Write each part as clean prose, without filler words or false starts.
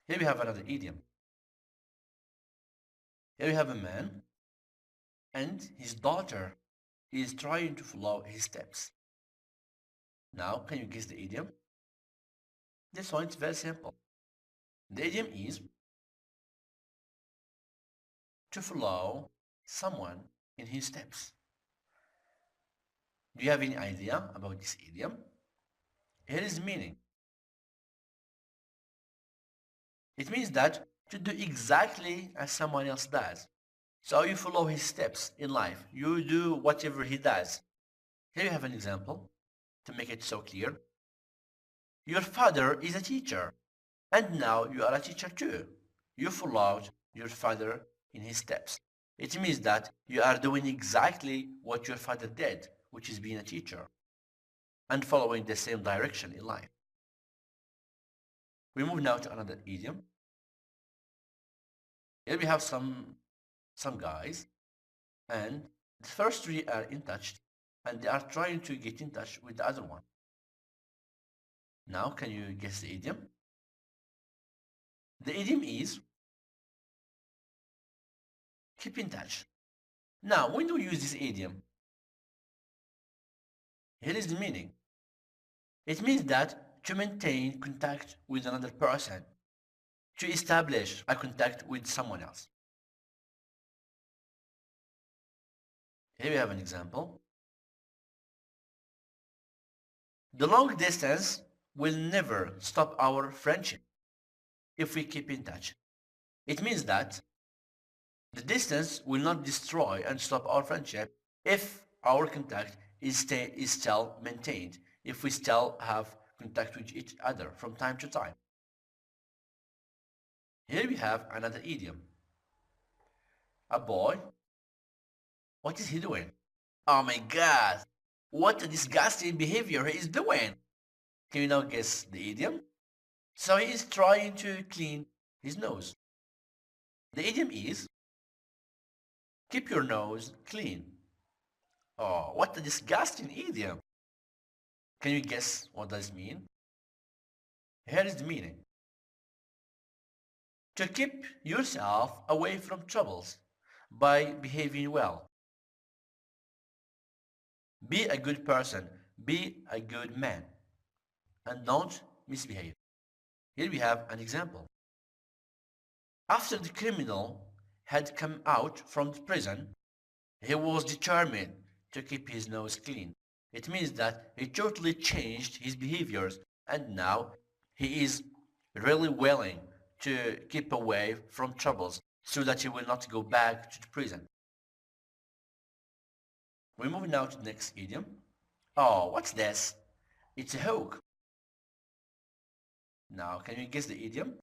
Here we have another idiom. Here we have a man and his daughter is trying to follow his steps. Now, can you guess the idiom? This one is very simple. The idiom is to follow someone in his steps. Do you have any idea about this idiom? Here is the meaning. It means that to do exactly as someone else does. So you follow his steps in life. You do whatever he does. Here you have an example to make it so clear. Your father is a teacher, and now you are a teacher too. You followed your father in his steps. It means that you are doing exactly what your father did, which is being a teacher, and following the same direction in life. We move now to another idiom. Here we have some guys, and the first three are in touch, and they are trying to get in touch with the other one. Now, can you guess the idiom? The idiom is keep in touch. Now, when do we use this idiom? Here is the meaning. It means that to maintain contact with another person, to establish a contact with someone else. Here we have an example. The long distance will never stop our friendship if we keep in touch. It means that the distance will not destroy and stop our friendship if our contact is still maintained, if we still have contact with each other from time to time. Here we have another idiom. A boy. What is he doing? Oh my god! What a disgusting behavior he is doing! Can you now guess the idiom? So he is trying to clean his nose. The idiom is keep your nose clean. Oh, what a disgusting idiom! Can you guess what does it mean? Here is the meaning. To keep yourself away from troubles by behaving well. Be a good person, be a good man, and don't misbehave. Here we have an example. After the criminal had come out from the prison, he was determined to keep his nose clean. It means that he totally changed his behaviors and now he is really willing to keep away from troubles so that he will not go back to the prison. We're moving now to the next idiom. Oh, what's this? It's a hook. Now, can you guess the idiom?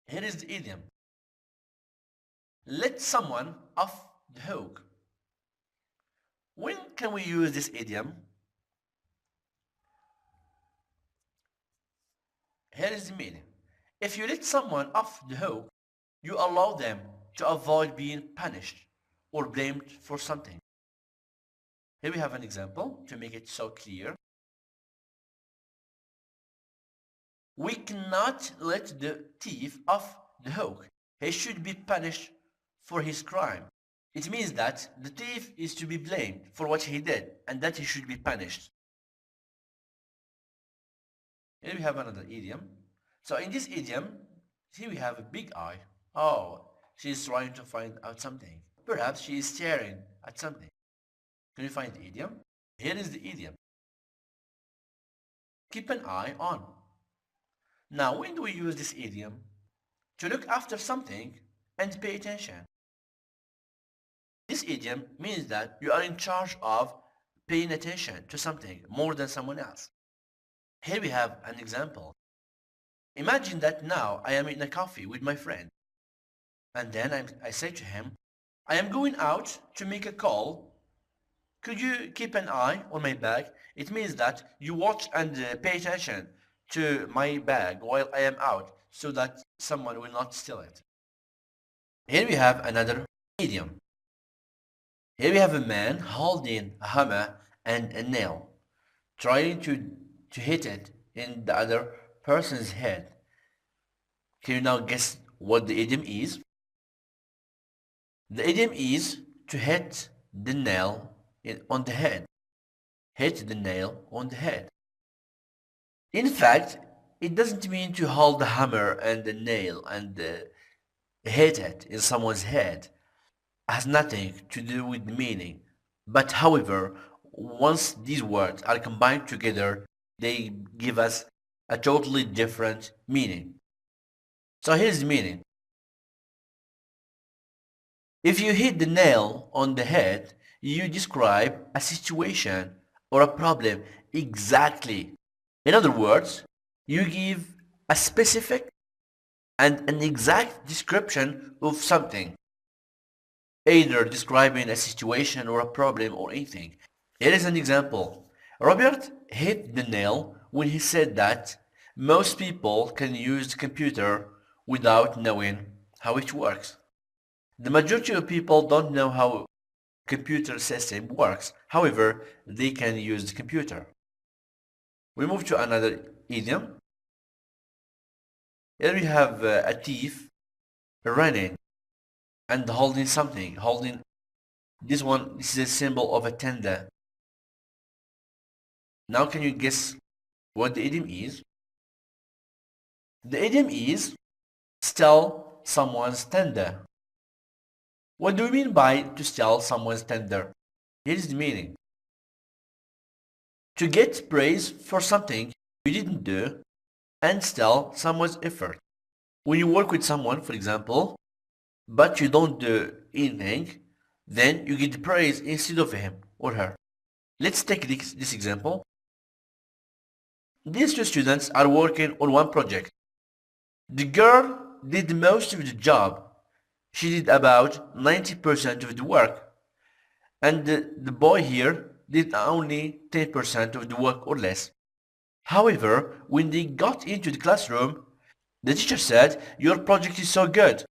Here is the idiom. Let someone off the hook. When can we use this idiom? Here is the meaning. If you let someone off the hook, you allow them to avoid being punished or blamed for something. Here we have an example to make it so clear. We cannot let the thief off the hook. He should be punished for his crime. It means that the thief is to be blamed for what he did and that he should be punished. Here we have another idiom. So in this idiom, here we have a big eye. Oh, she is trying to find out something. Perhaps she is staring at something. Can you find the idiom? Here is the idiom. Keep an eye on. Now, when do we use this idiom? To look after something and pay attention. This idiom means that you are in charge of paying attention to something more than someone else. Here we have an example. Imagine that now I am in a coffee with my friend. And then I say to him, I am going out to make a call. Could you keep an eye on my bag? It means that you watch and pay attention to my bag while I am out so that someone will not steal it. Here we have another idiom. Here we have a man holding a hammer and a nail, trying to hit it in the other person's head. Can you now guess what the idiom is? The idiom is to hit the nail on the head. Hit the nail on the head. In fact, it doesn't mean to hold the hammer and the nail and hit it in someone's head. It has nothing to do with the meaning. But however, once these words are combined together, they give us a totally different meaning. So here's the meaning. If you hit the nail on the head, you describe a situation or a problem exactly. In other words, you give a specific and an exact description of something, either describing a situation or a problem or anything. Here is an example. Robert hit the nail when he said that most people can use the computer without knowing how it works. The majority of people don't know how computer system works. However, they can use the computer. We move to another idiom. Here we have a thief running and holding something. Holding this one. This is a symbol of a tender. Now can you guess what the idiom is? The idiom is steal someone's tender. What do we mean by to steal someone's tender? Here's the meaning. To get praise for something you didn't do and steal someone's effort. When you work with someone, for example, but you don't do anything, then you get praise instead of him or her. Let's take this example. These two students are working on one project. The girl did most of the job. She did about 90% of the work. And the boy here did only 10% of the work or less. However, when they got into the classroom, the teacher said, "Your project is so good."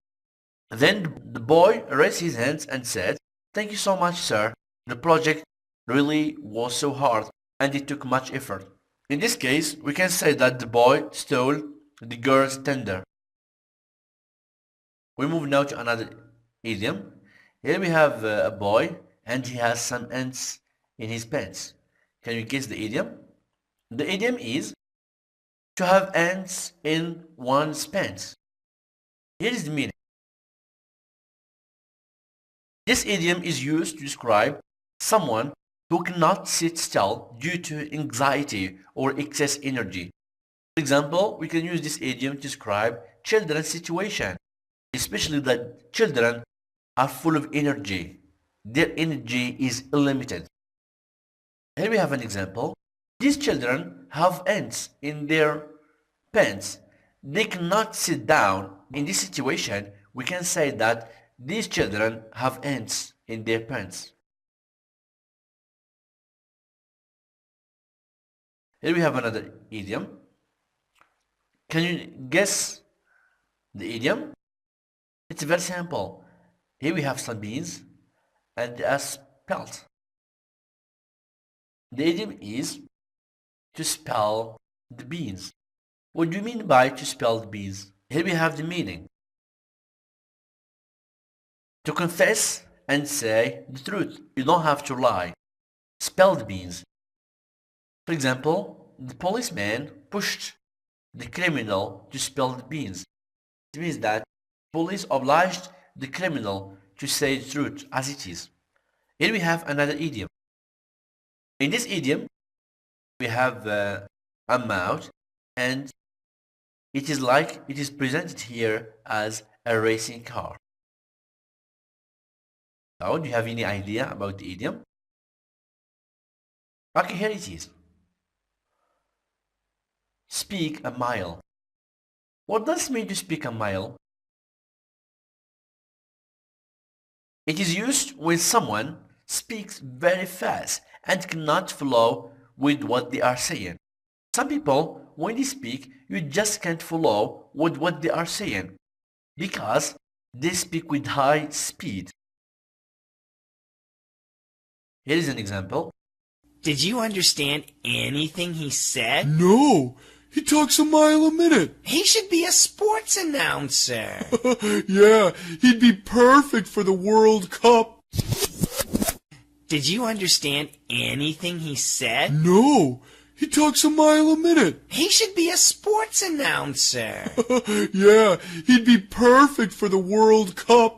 Then the boy raised his hands and said, "Thank you so much, sir. The project really was so hard and it took much effort." In this case, we can say that the boy stole the girl's tender. We move now to another idiom. Here we have a boy and he has some ants in his pants. Can you guess the idiom? The idiom is to have ants in one's pants. Here is the meaning. This idiom is used to describe someone who cannot sit still due to anxiety or excess energy. For example, we can use this idiom to describe children's situation, especially that children are full of energy. Their energy is unlimited. Here we have an example. These children have ants in their pants. They cannot sit down. In this situation, we can say that these children have ants in their pants. Here we have another idiom. Can you guess the idiom? It's very simple. Here we have some beans and they are spelled. The idiom is to spell the beans. What do you mean by to spell the beans? Here we have the meaning. To confess and say the truth. You don't have to lie. Spell the beans. For example, the policeman pushed the criminal to spill the beans. It means that police obliged the criminal to say the truth as it is. Here we have another idiom. In this idiom, we have a mouth and it is presented here as a racing car. Now, do you have any idea about the idiom? Okay, here it is. Speak a mile. What does it mean to speak a mile? It is used when someone speaks very fast and cannot follow with what they are saying. Some people, when they speak, you just can't follow with what they are saying because they speak with high speed. Here is an example. Did you understand anything he said? No, he talks a mile a minute. He should be a sports announcer. Yeah, he'd be perfect for the World Cup. Did you understand anything he said? No, he talks a mile a minute. He should be a sports announcer. Yeah, he'd be perfect for the World Cup.